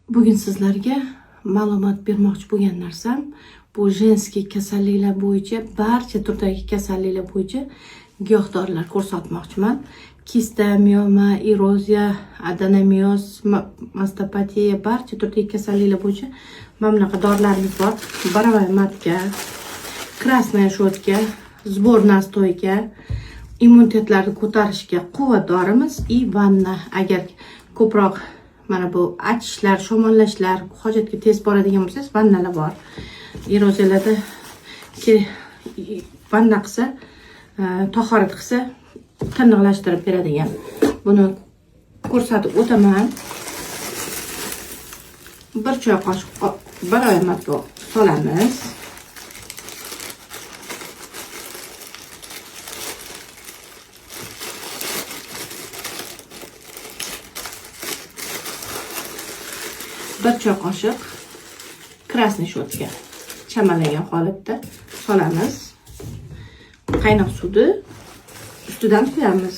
Bugun sizlarga ma'lumot bermoqchi bo'lgan narsam, bu jenskiy kasalliklar bo'yicha, barcha turdagi kasalliklar bo'yicha giyohdorlar ko'rsatmoqchiman. Kista, mioma, eroziya, adenomioz, mastopatiya, barcha turdagi kasalliklar bo'yicha mana bunaqa dorilarimiz bor. Borovая matka, krasная shotka, sbor nastoyga, immunitetlarni ko'tarishga quvvat dorimiz и vanna. Agar ko'proq mana bu achishlar, shamollashlar, hojatga tez boradigan bo'lsangiz, vannalar bor. Eroziyalarda vanna qilsa, tahorat qilsa, tiniqlashtirib beradigan. Buni ko'rsatib o'taman. Bir choy qoshiq borovaya matka solamiz. Bir choy qoshiq krasniy shotka chamallangan holatda solamiz. Qaynoq suvni ustidan quyamiz.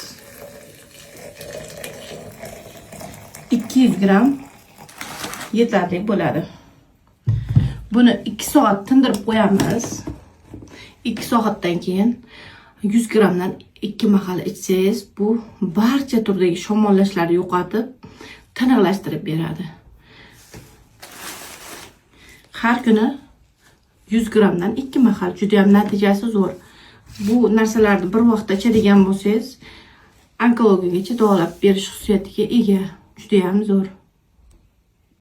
200 gram yetarli bo'ladi. Buni 2 soat tindirib qo'yamiz. 2 soatdan keyin 100 gramdan 2 mahal ichsangiz, bu barcha turdagi shamollashlarni yo'qotib, tiniqlashtirib beradi. Har kuni 100 gramdan 2 mahal, juda ham natijasi zo'r. Bu narsalarni bir vaqtda ichadigan bo'lsangiz, onkologiyaga davolab berish xususiyatiga ega, juda ham zo'r.